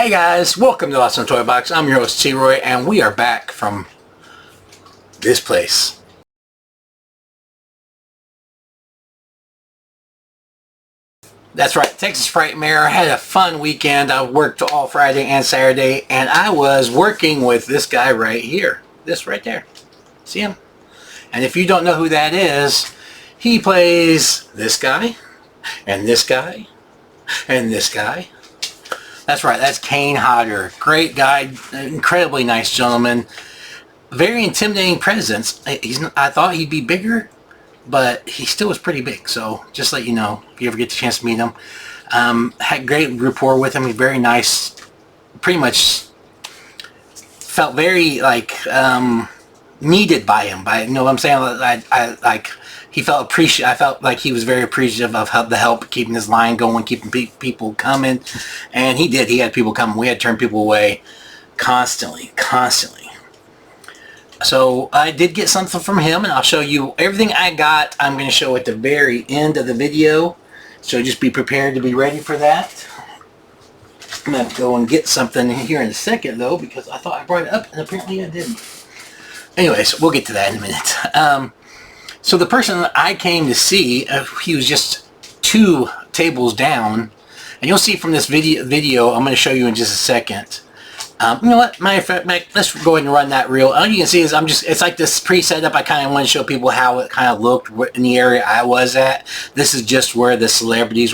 Hey guys, welcome to Awesome Toy Box. I'm your host T-Roy, and we are back from this place. That's right, Texas Frightmare. I had a fun weekend. I worked all Friday and Saturday, and I was working with this guy right here. This right there. See him? And if you don't know who that is, he plays this guy, and this guy, and this guy. That's right, that's Kane Hodder. Great guy, incredibly nice gentleman. Very intimidating presence. I thought he'd be bigger, but he still was pretty big. So just let you know, if you ever get the chance to meet him. Had great rapport with him. He's very nice. Pretty much felt very needed by him. You know what I'm saying? I he felt appreciative. I felt like he was very appreciative of the help, keeping his line going, keeping people coming, and he did. He had people coming. We had to turn people away constantly. So I did get something from him, and I'll show you everything I got. I'm going to show at the very end of the video, so just be prepared to be ready for that. I'm going to have to go and get something here in a second, though, because I thought I brought it up, and apparently I didn't. Anyways, we'll get to that in a minute. So the person I came to see, he was just 2 tables down, and you'll see from this video I'm going to show you in just a second. You know what? Let's go ahead and run that reel. All you can see is it's like this pre-setup. I kind of want to show people how it kind of looked in the area I was at. This is just where the celebrities.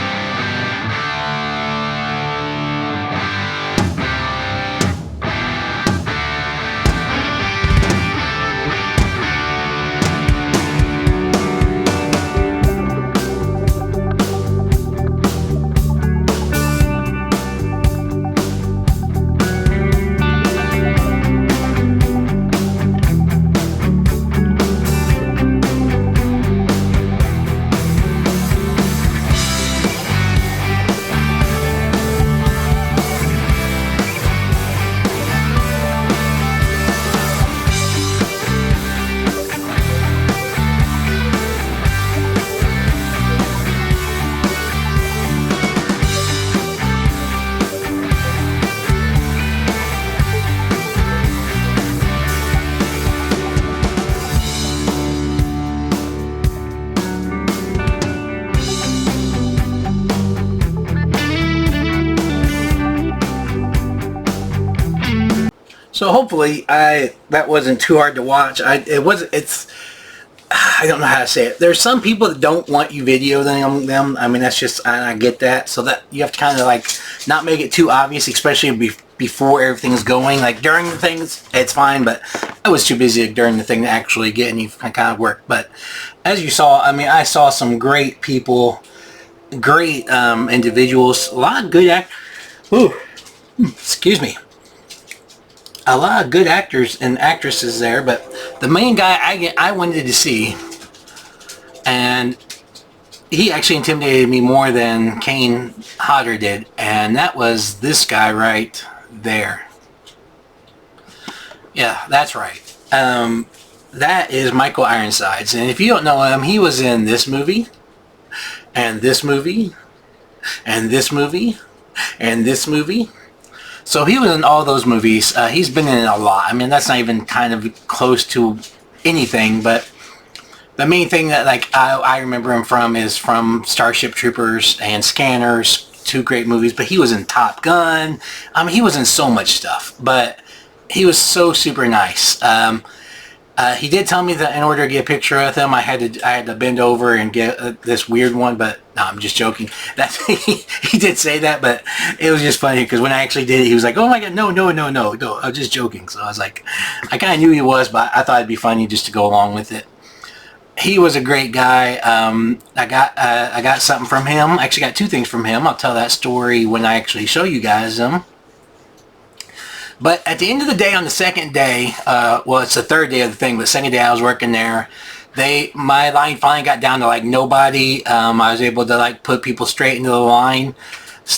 So hopefully that wasn't too hard to watch. I don't know how to say it. There's some people that don't want you videoing them. I mean, that's just, I get that. So that you have to kind of like not make it too obvious, especially before everything's going. Like during the things, it's fine, but I was too busy during the thing to actually get any kind of work. But as you saw, I mean, I saw some great people, great individuals, a lot of good excuse me. A lot of good actors and actresses there, but the main guy I wanted to see, and he actually intimidated me more than Kane Hodder did, and that was this guy right there. Yeah, that's right. That is Michael Ironsides, and if you don't know him, he was in this movie, and this movie, and this movie, and this movie. So he was in all those movies. He's been in a lot. I mean, that's not even kind of close to anything, but the main thing that I remember him from is from Starship Troopers and Scanners, 2 great movies, but he was in Top Gun. I mean, he was in so much stuff, but he was so super nice. He did tell me that in order to get a picture with him, I had to bend over and get this weird one, but no, I'm just joking. He did say that, but it was just funny because when I actually did it, he was like, "Oh my God, no, I was just joking." So I was like, I kind of knew he was, but I thought it'd be funny just to go along with it. He was a great guy. I got something from him. I actually got 2 things from him. I'll tell that story when I actually show you guys them. But at the end of the day, on the second day, well, it's the 3rd day of the thing, but the second day I was working there, my line finally got down to like nobody. I was able to like put people straight into the line.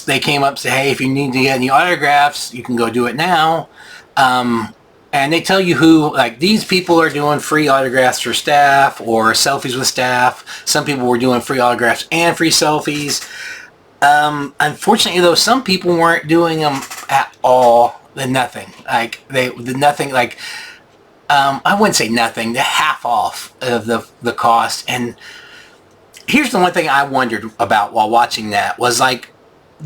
They came up and said, "Hey, if you need to get any autographs, you can go do it now." And they tell you who, like, these people are doing free autographs for staff or selfies with staff. Some people were doing free autographs and free selfies. Unfortunately, though, some people weren't doing them at all the nothing. Like the nothing. Like I wouldn't say nothing. The half off of the cost. And here's the one thing I wondered about while watching that was like,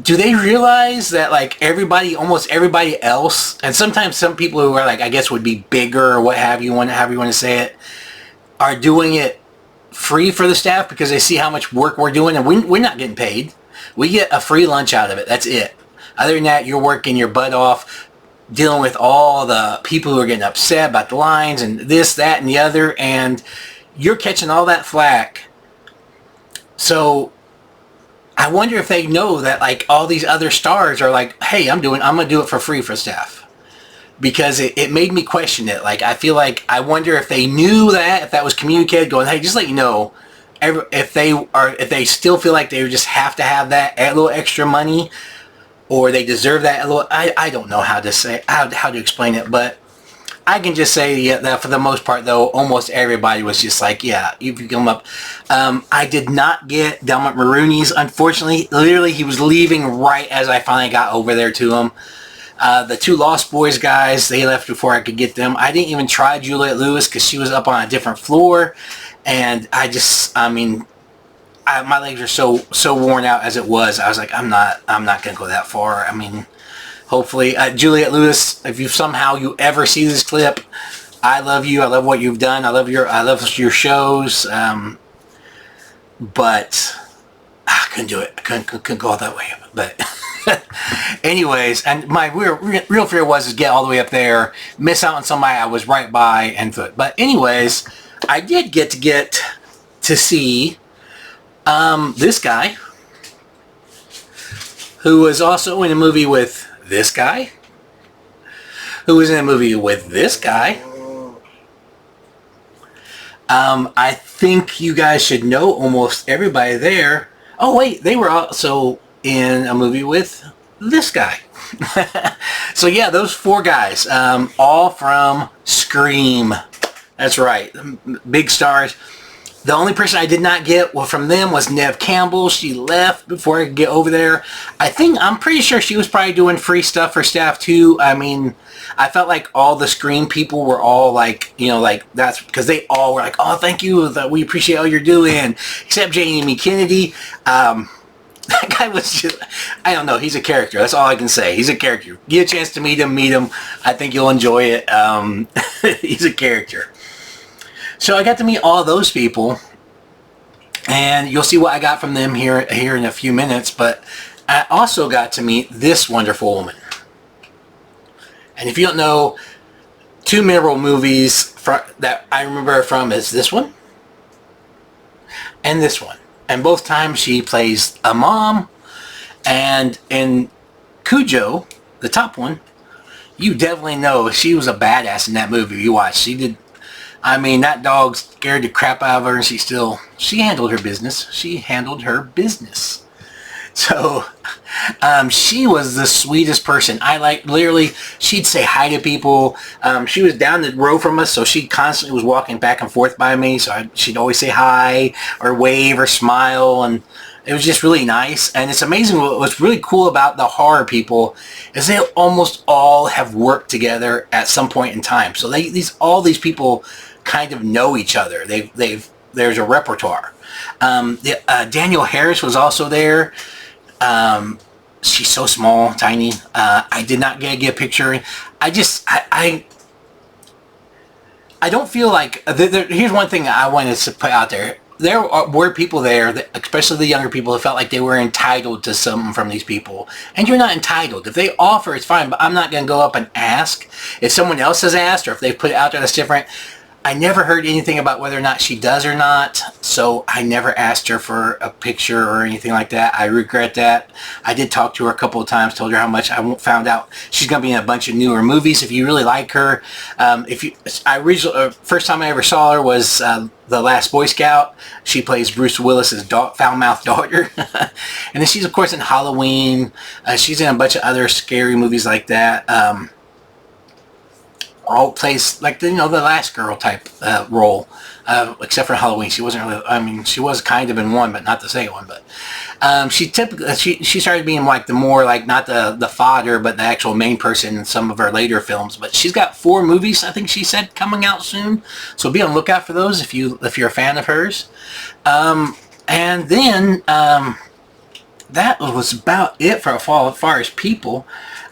do they realize that like almost everybody else, and sometimes some people who are like, I guess would be bigger or what have you, however you want to say it, are doing it free for the staff because they see how much work we're doing, and we're not getting paid. We get a free lunch out of it. That's it. Other than that, you're working your butt off dealing with all the people who are getting upset about the lines and this, that, and the other, and you're catching all that flack. So I wonder if they know that like all these other stars are like, hey, I'm gonna do it for free for staff, because it made me question it. Like I feel like I wonder if they knew that, if that was communicated, going, hey, just let you know, if they still feel like they just have to have that a little extra money, or they deserve that a little. I don't know how to explain it, but I can just say that for the most part, though, almost everybody was just like, yeah, you can come up. I did not get Delmont Maroney's, unfortunately. Literally, he was leaving right as I finally got over there to him. The two Lost Boys guys, they left before I could get them. I didn't even try Juliette Lewis because she was up on a different floor. And my legs are so worn out as it was. I was like, I'm not going to go that far. I mean, hopefully, Juliette Lewis, if you ever see this clip, I love you. I love what you've done. I love your shows. But I couldn't do it. I couldn't go all that way. But anyways, and my real fear was to get all the way up there, miss out on somebody I was right by, and foot. But anyways, I did get to see this guy, who was also in a movie with this guy, who was in a movie with this guy. I think you guys should know almost everybody there. Oh wait, they were also in a movie with this guy. So yeah, those four guys, all from Scream. That's right, big stars. The only person I did not get from them was Neve Campbell. She left before I could get over there. I'm pretty sure she was probably doing free stuff for staff too. I mean, I felt like all the Scream people were all like, like that's because they all were like, oh, thank you, we appreciate all you're doing, except Jamie Kennedy. That guy was just, I don't know, he's a character. That's all I can say. He's a character. Get a chance to meet him. I think you'll enjoy it. He's a character. So I got to meet all those people, and you'll see what I got from them here in a few minutes, but I also got to meet this wonderful woman. And if you don't know, two memorable movies that I remember her from is this one and this one. And both times she plays a mom, and in Cujo, the top one, you definitely know she was a badass in that movie you watched. She did. I mean, that dog scared the crap out of her, and she handled her business. She handled her business. So, she was the sweetest person. Literally, she'd say hi to people. She was down the row from us, so she constantly was walking back and forth by me, so she'd always say hi, or wave, or smile, and it was just really nice. And it's amazing what's really cool about the horror people is they almost all have worked together at some point in time. So all these people kind of know each other. There's a repertoire. Danielle Harris was also there. She's so small, tiny. I did not get a picture. I don't feel like here's one thing I wanted to put out there. There were people there, especially the younger people, who felt like they were entitled to something from these people. And you're not entitled. If they offer, it's fine, but I'm not going to go up and ask. If someone else has asked, or if they put it out there that's different, I never heard anything about whether or not she does or not, so I never asked her for a picture or anything like that. I regret that. I did talk to her a couple of times, told her how much I found out she's going to be in a bunch of newer movies. If you really like her, first time I ever saw her was The Last Boy Scout. She plays Bruce Willis's foul-mouthed daughter. And then she's, of course, in Halloween. She's in a bunch of other scary movies like that. All plays like the last girl type role, except for Halloween. She wasn't really. I mean, she was kind of in one, but not the second one. But She typically she started being like the more like not the fodder, but the actual main person in some of her later films. But she's got 4 movies, I think she said, coming out soon. So be on the lookout for those if you're a fan of hers. And then that was about it for as far as people.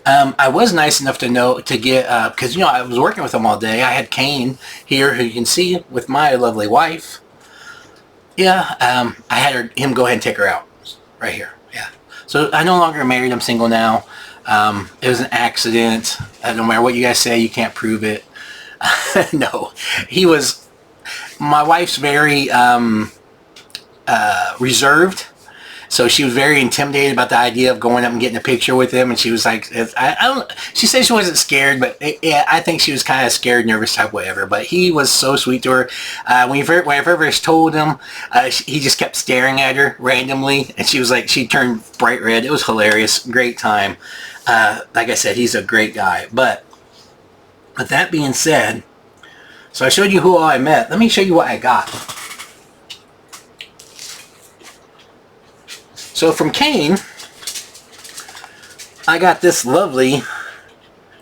I was nice enough to get because I was working with him all day. I had Kane here, who you can see with my lovely wife. Yeah, I had him go ahead and take her out right here. Yeah, so I no longer married. I'm single now. It was an accident. No matter what you guys say, you can't prove it. No, he was. My wife's very reserved. So she was very intimidated about the idea of going up and getting a picture with him, and she was like, I don't. She said she wasn't scared, but yeah, I think she was kind of scared, nervous type, whatever. But he was so sweet to her. When I first told him, he just kept staring at her randomly, and she was like, she turned bright red. It was hilarious, great time. Like I said, he's a great guy. But with that being said, so I showed you who all I met. Let me show you what I got. So from Kane, I got this lovely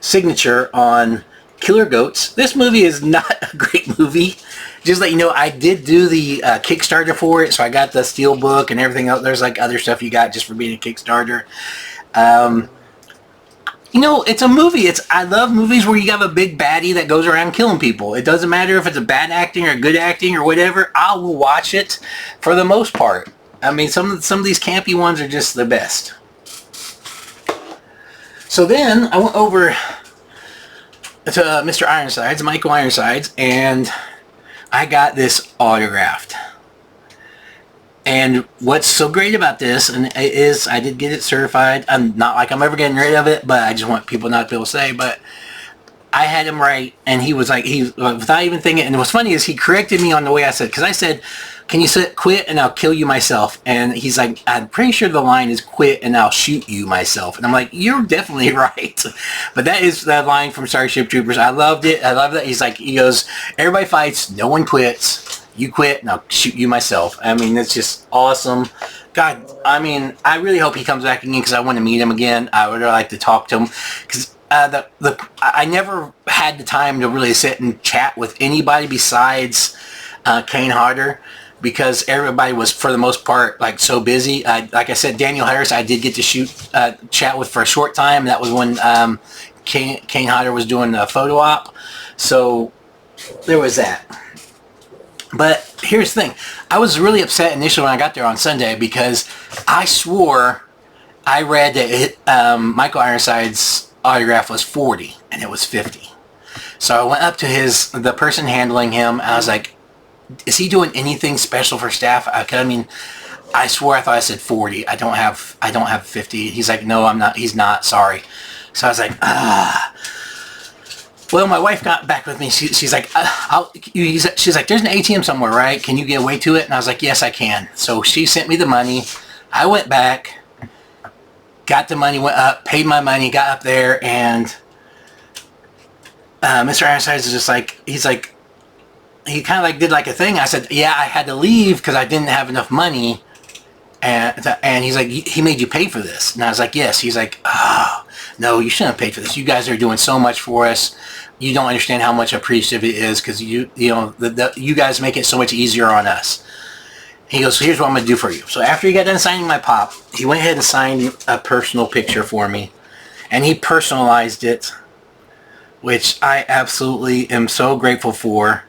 signature on Killer Goats. This movie is not a great movie. Just let you know, I did do the Kickstarter for it, so I got the Steelbook and everything else. There's like other stuff you got just for being a Kickstarter. It's a movie. I love movies where you have a big baddie that goes around killing people. It doesn't matter if it's a bad acting or good acting or whatever. I will watch it for the most part. I mean, some of these campy ones are just the best. So then I went over to Mr. Ironsides, Michael Ironsides, and I got this autographed. And what's so great about this is I did get it certified. I'm not like I'm ever getting rid of it, but I just want people not to be able to say, but I had him right, and he was like, without even thinking, and what's funny is he corrected me on the way I said, because I said, can you quit and I'll kill you myself? And he's like, I'm pretty sure the line is quit and I'll shoot you myself. And I'm like, you're definitely right. But that is that line from Starship Troopers. I loved it. I love that. He goes, everybody fights, no one quits. You quit and I'll shoot you myself. I mean, it's just awesome. God, I mean, I really hope he comes back again because I want to meet him again. I would like to talk to him because I never had the time to really sit and chat with anybody besides Kane Hodder, because everybody was, for the most part, like so busy. Like I said, Daniel Harris, I did get to chat with for a short time. That was when Kane Hodder was doing a photo op. So there was that. But here's the thing. I was really upset initially when I got there on Sunday because I swore I read that Michael Ironside's autograph was 40 and it was 50. So I went up to the person handling him and I was like, is he doing anything special for staff? I mean, I swore I thought I said 40. I don't have 50. He's like, no, I'm not. He's not. Sorry. So I was like, Well, my wife got back with me. She's like, she's like, there's an ATM somewhere, right? Can you get away to it? And I was like, yes, I can. So she sent me the money. I went back, got the money, went up, paid my money, got up there, and Mr. Ironsides is just like, he kind of like did like a thing. I said, yeah, I had to leave because I didn't have enough money. And he's like, he made you pay for this. And I was like, yes. He's like, oh, no, you shouldn't have paid for this. You guys are doing so much for us. You don't understand how much appreciative it is because you guys make it so much easier on us. He goes, so here's what I'm going to do for you. So after he got done signing my pop, he went ahead and signed a personal picture for me. And he personalized it, which I absolutely am so grateful for.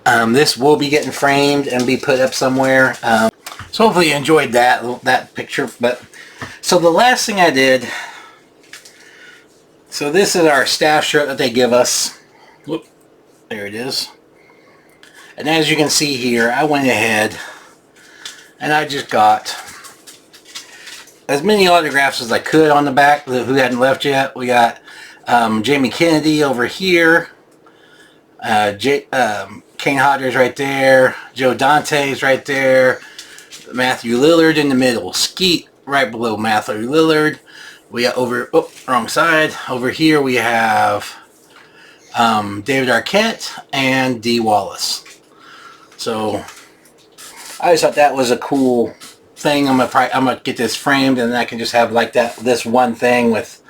This will be getting framed and be put up somewhere. So hopefully you enjoyed that picture. But so the last thing I did, so this is our staff shirt that they give us. Whoop, there it is. And as you can see here, I went ahead and I just got as many autographs as I could on the back who hadn't left yet. We got Jamie Kennedy over here. Kane Hodder's right there. Joe Dante's right there. Matthew Lillard in the middle. Skeet right below Matthew Lillard. We got wrong side. Over here we have David Arquette and Dee Wallace. So I just thought that was a cool thing. I'm gonna get this framed, and I can just have like this one thing with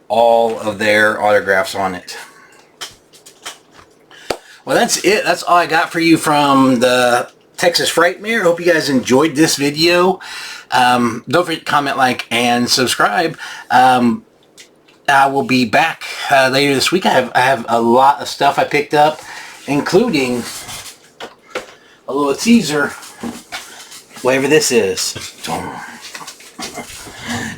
all of their autographs on it. Well, that's it. That's all I got for you from the Texas Frightmare. Hope you guys enjoyed this video. Don't forget to comment, like, and subscribe. I will be back later this week. I have a lot of stuff I picked up, including a little teaser, whatever this is.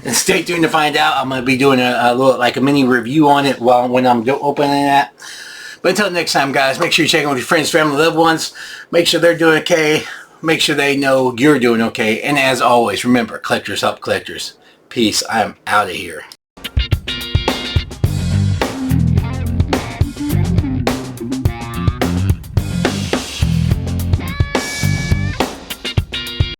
And stay tuned to find out. I'm going to be doing a little, like a mini review on it when I'm opening that. But until next time, guys, make sure you check in with your friends, family, loved ones. Make sure they're doing okay. Make sure they know you're doing okay. And as always, remember, collectors help collectors. Peace. I'm out of here.